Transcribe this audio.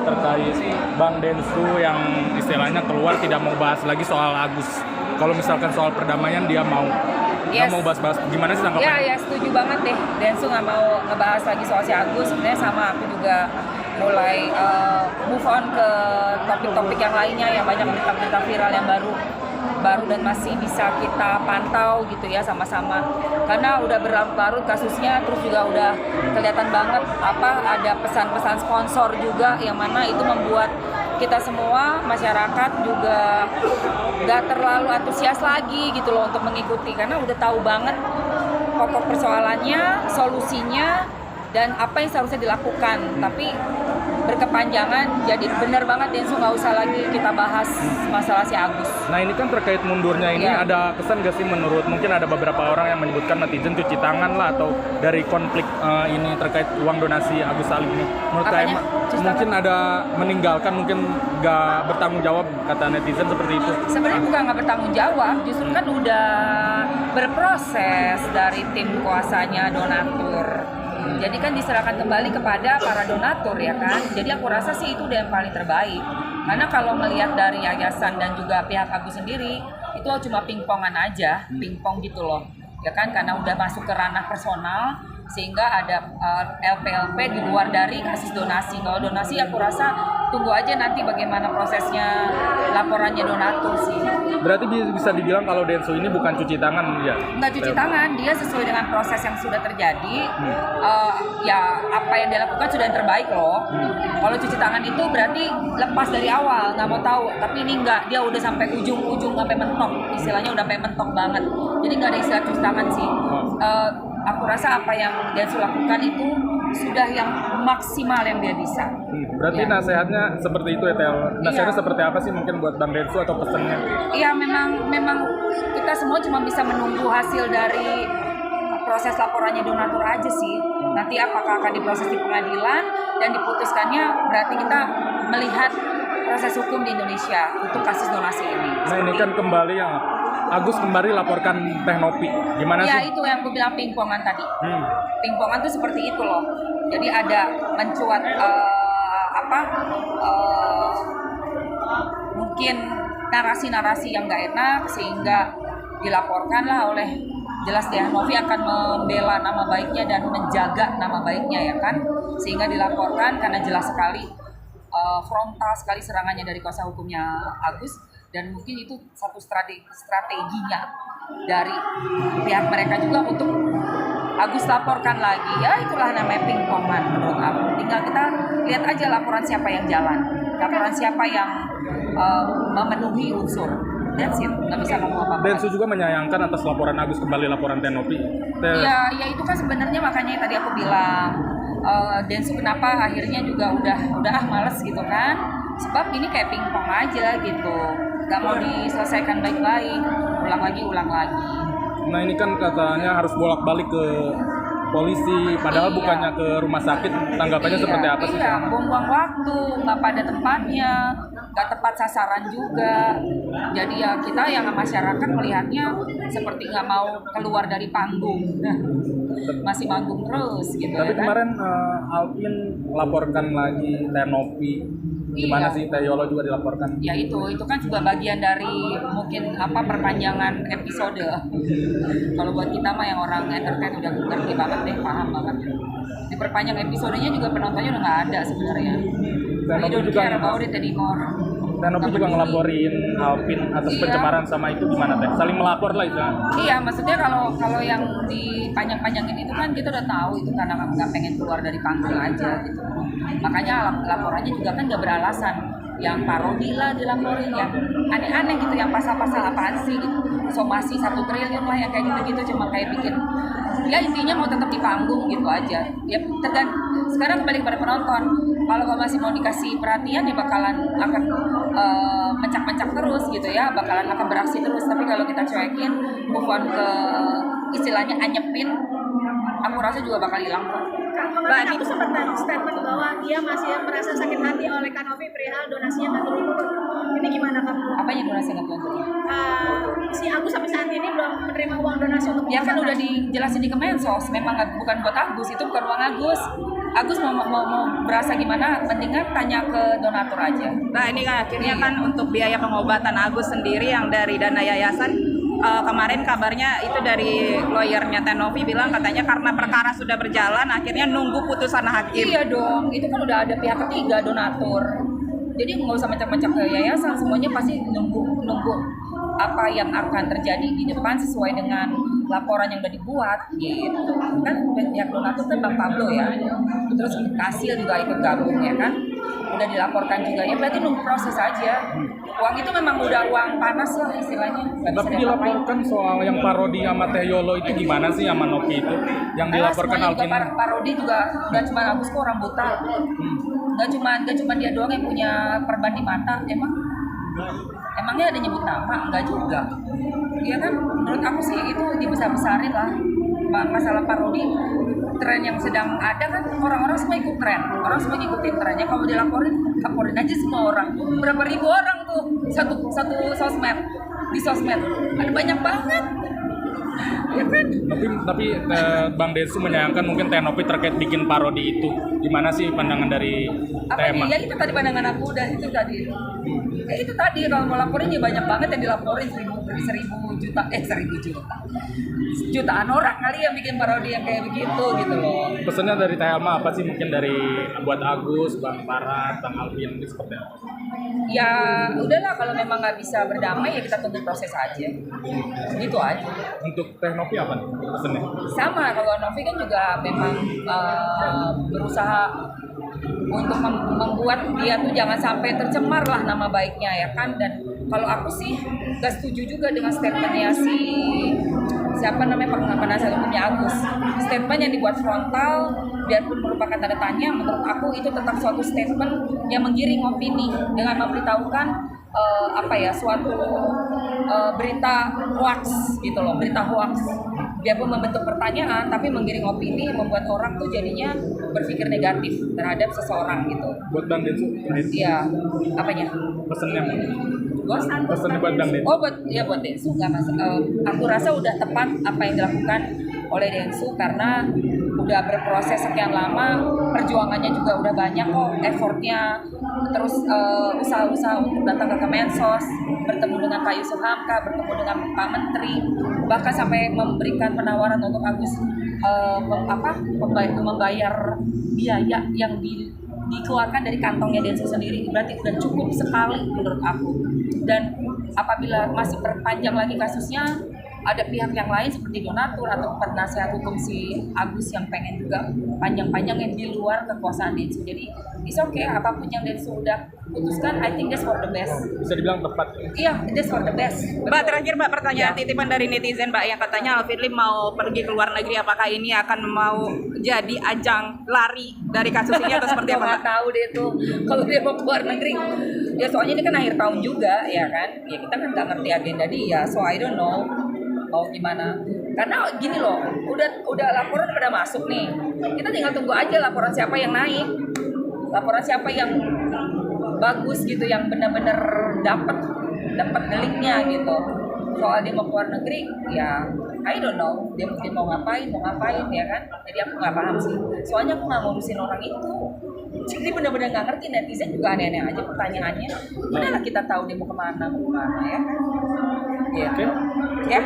terkait Bang Densu yang istilahnya keluar tidak mau bahas lagi soal Agus. Kalau misalkan soal perdamaian dia mau nggak mau bahas-bahas, gimana sih tanggapannya? Ya setuju banget deh. Densu nggak mau ngebahas lagi soal si Agus. Sebenarnya sama aku juga mulai move on ke topik-topik yang lainnya yang banyak berita-berita viral yang baru dan masih bisa kita pantau gitu ya sama-sama, karena udah berlarut-larut kasusnya, terus juga udah kelihatan banget ada pesan-pesan sponsor juga yang mana itu membuat kita semua masyarakat juga gak terlalu antusias lagi gitu loh untuk mengikuti, karena udah tahu banget pokok persoalannya, solusinya, dan apa yang seharusnya dilakukan. Tapi berkepanjangan, jadi benar banget Densu nggak usah lagi kita bahas masalah si Agus. Nah ini kan terkait mundurnya ini ada kesan gak sih menurut, mungkin ada beberapa orang yang menyebutkan netizen cuci tangan lah atau dari konflik ini terkait uang donasi Agus Salim ini. Menurut kalian mungkin ada meninggalkan, mungkin nggak bertanggung jawab kata netizen seperti itu? Sebenarnya bukan nggak bertanggung jawab, justru kan udah berproses dari tim kuasanya donatur. Jadi kan diserahkan kembali kepada para donatur ya kan. Jadi aku rasa sih itu udah yang paling terbaik. Karena kalau melihat dari yayasan dan juga pihak Agus sendiri, itu cuma pingpongan aja, pingpong gitu loh. Ya kan, karena udah masuk ke ranah personal, sehingga ada LP-LP di luar dari kasus donasi. Kalau donasi aku rasa tunggu aja nanti bagaimana prosesnya laporannya donatur sih. Berarti bisa dibilang kalau Densu ini bukan cuci tangan ya? Nggak cuci tangan, dia sesuai dengan proses yang sudah terjadi. Ya apa yang dia lakukan sudah yang terbaik loh. Kalau cuci tangan itu berarti lepas dari awal, nggak mau tahu. Tapi ini nggak, dia udah sampai ujung-ujung, sampai mentok. Istilahnya udah sampai mentok banget. Jadi nggak ada istilah cuci tangan sih. Aku rasa apa yang Densu lakukan itu sudah yang maksimal yang dia bisa. Berarti nasihatnya seperti itu ya, Tel? Nasihatnya seperti apa sih mungkin buat Bang Densu atau pesannya? Iya, memang kita semua cuma bisa menunggu hasil dari proses laporannya donatur aja sih. Nanti apakah akan diproses di pengadilan dan diputuskannya, berarti kita melihat proses hukum di Indonesia untuk kasus donasi ini. Nah ini kan kembali yang Agus kembali laporkan Teh Nopi, gimana sih? Ya itu yang aku bilang pingpongan tadi. Pingpongan tuh seperti itu loh. Jadi ada mencuat mungkin narasi-narasi yang nggak enak sehingga dilaporkan lah oleh, jelas Teh Novi akan membela nama baiknya dan menjaga nama baiknya ya kan, sehingga dilaporkan karena jelas sekali frontal sekali serangannya dari kuasa hukumnya Agus, dan mungkin itu satu strateginya dari pihak mereka juga untuk Agus laporkan lagi. Ya itulah namanya pingpongan menurut aku. Tinggal kita lihat aja laporan siapa yang jalan, laporan siapa yang memenuhi unsur. That's it, nggak bisa ngomong apa-apa. Densu juga menyayangkan atas laporan Agus kembali laporan Teh Nopi. Ya itu kan sebenarnya makanya tadi aku bilang Densu kenapa akhirnya juga udah males gitu kan, sebab ini kayak pingpong aja gitu, nggak mau diselesaikan baik-baik, ulang lagi. Nah ini kan katanya harus bolak-balik ke polisi, padahal bukannya ke rumah sakit. Tanggapannya seperti apa sih? Iya, buang-buang waktu, nggak pada tempatnya, nggak tepat sasaran juga. Jadi ya kita yang masyarakat melihatnya seperti nggak mau keluar dari panggung, masih manggung terus gitu. Tapi ya kan? kemarin Alvin laporkan lagi Teh Nopi. Gimana sih Teh Yolo juga dilaporkan? Ya itu kan juga bagian dari mungkin perpanjangan episode. Kalau buat kita mah yang orang entertain udah ngerti banget deh, paham banget. Diperpanjang episodenya juga penontonnya udah nggak ada sebenarnya. We don't care about it anymore. Teh Nopi juga ngelaporin Alvin atas pencemaran sama itu, gimana Teh? Saling melapor lah itu. Iya, maksudnya kalau yang dipanjang-panjangin itu kan kita udah tahu itu karena nggak pengen keluar dari panggung aja gitu. Makanya laporannya juga kan nggak beralasan. Yang parodi lah dilaporin, yang aneh-aneh gitu, yang pasal-pasal apaan sih gitu. Somasi 1 triliun lah yang kayak gitu-gitu, cuma kayak bikin, ya intinya mau tetap di panggung gitu aja. Ya sekarang kembali kepada penonton. Kalau masih mau dikasih perhatian ya bakalan akan mencak-mencak terus gitu ya, bakalan akan beraksi terus. Tapi kalau kita cuekin, move on ke istilahnya anyepin, aku rasa juga bakal hilang kok. Mbak itu sempat statement bahwa dia masih merasa sakit hati oleh Kak Novi perihal donasinya nggak turun. Ini gimana Kak? Apa yang donasi nggak turun? Si Agus sampai saat ini belum menerima uang donasi untuk ya kan udah dijelasin di Kemensos, memang bukan buat Agus, itu bukan uang Agus. Agus mau berasa gimana, mendingan tanya ke donatur aja. Nah ini kan akhirnya kan untuk biaya pengobatan Agus sendiri yang dari dana yayasan, kemarin kabarnya itu dari lawyernya Tenovi bilang katanya karena perkara sudah berjalan akhirnya nunggu putusan hakim. Iya dong, itu kan udah ada pihak ketiga donatur. Jadi nggak usah macam-macam ke yayasan, semuanya pasti nunggu apa yang akan terjadi di depan sesuai dengan laporan yang udah dibuat gitu. Kan pihak donatur kan Bang Pablo ya, terus Kasil juga ikut gabung ya kan, udah dilaporkan juga ya, berarti nunggu proses aja. Uang itu memang udah uang panas lah istilahnya. Nggak bisa Tapi diapa-apain. dilaporkan soal yang parodi sama Teh Yolo itu gimana sih sama Novi itu? Yang dilaporkan Semuanya juga Alvin. parodi juga nggak cuma Agus kok, orang buta. Nggak cuma dia doang yang punya perban di mata. Emangnya ada nyebut nama? Enggak juga. Iya kan? Menurut aku sih itu dibesar-besarin lah. Masalah parodi, tren yang sedang ada kan, orang-orang semua ikut tren. Orang semua ngikutin trennya. Kalau laporin aja semua orang. Berapa ribu orang tuh satu sosmed. Di sosmed ada banyak banget. Ya kan? Tapi Bang Densu menyayangkan mungkin Teh Novi terkait bikin parodi itu. Gimana sih pandangan dari tema? Ya itu tadi pandangan aku, dan itu tadi. Itu tadi kalau mau laporin ya banyak banget yang dilaporin, 1000 juta, jutaan orang kali yang bikin parodi yang kayak begitu gitu loh. Pesannya dari Teh Elma apa sih, mungkin dari buat Agus, Bang Farad, Bang Alvin, ini seperti apa? Ya udahlah, kalau memang nggak bisa berdamai ya kita tunggu proses aja, gitu aja. Untuk Teh Novi apa nih pesannya? Sama, kalau Novi kan juga memang berusaha untuk membuat dia tuh jangan sampai tercemar lah nama baiknya ya kan. Dan kalau aku sih gak setuju juga dengan statementnya siapa namanya penasihat hukumnya Agus. Statement yang dibuat frontal biarpun merupakan tanda tanya, menurut aku itu tetap suatu statement yang menggiring opini dengan memberitahukan suatu berita hoax gitu loh, berita hoax. Biarpun membentuk pertanyaan, tapi menggiring opini, membuat orang tuh jadinya berpikir negatif terhadap seseorang gitu. Buat Bang Densu? Iya, apanya? Pesannya? Bosan. Pesannya buat Bang Densu? Oh, buat Densu nggak masalah. Aku rasa udah tepat apa yang dilakukan oleh Densu karena udah berproses sekian lama, perjuangannya juga udah banyak kok, effortnya, terus usaha-usaha untuk datang ke Kemensos, bertemu dengan Pak Yusuf Hamka, bertemu dengan Pak Menteri, bahkan sampai memberikan penawaran untuk Agus membayar biaya yang dikeluarkan dari kantongnya Densu sendiri. Berarti udah cukup sekali menurut aku. Dan apabila masih perpanjang lagi kasusnya, ada pihak yang lain seperti donatur atau penasihat hukum si Agus yang pengen juga panjang-panjang yang di luar kekuasaan Densu. Jadi it's okay, apapun yang Densu udah putuskan, I think that's for the best. Bisa dibilang tepat. Iya, that's for the best. Mbak, terakhir Mbak, pertanyaan Ya. titipan dari netizen Mbak yang katanya Alvin Lim mau pergi ke luar negeri, apakah ini akan mau jadi ajang lari dari kasus ini atau seperti apa Mbak? Nggak tahu deh tuh kalau dia mau keluar negeri. Ya soalnya ini kan akhir tahun juga ya kan. Ya kita kan nggak ngerti agenda dia, so I don't know mau gimana. Karena gini loh, udah laporan pada masuk nih. Kita tinggal tunggu aja laporan siapa yang naik. Laporan siapa yang bagus gitu, yang benar-benar dapat deliknya gitu. Soal dia mau keluar negeri, ya I don't know, dia mungkin mau ngapain ya kan. Jadi aku nggak paham sih. Soalnya aku nggak ngurusin orang itu. Jadi benar-benar nggak ngerti, netizen juga aneh-aneh aja pertanyaannya. Mana lah kita tahu dia mau kemana ya. Iya. Oke. Ya.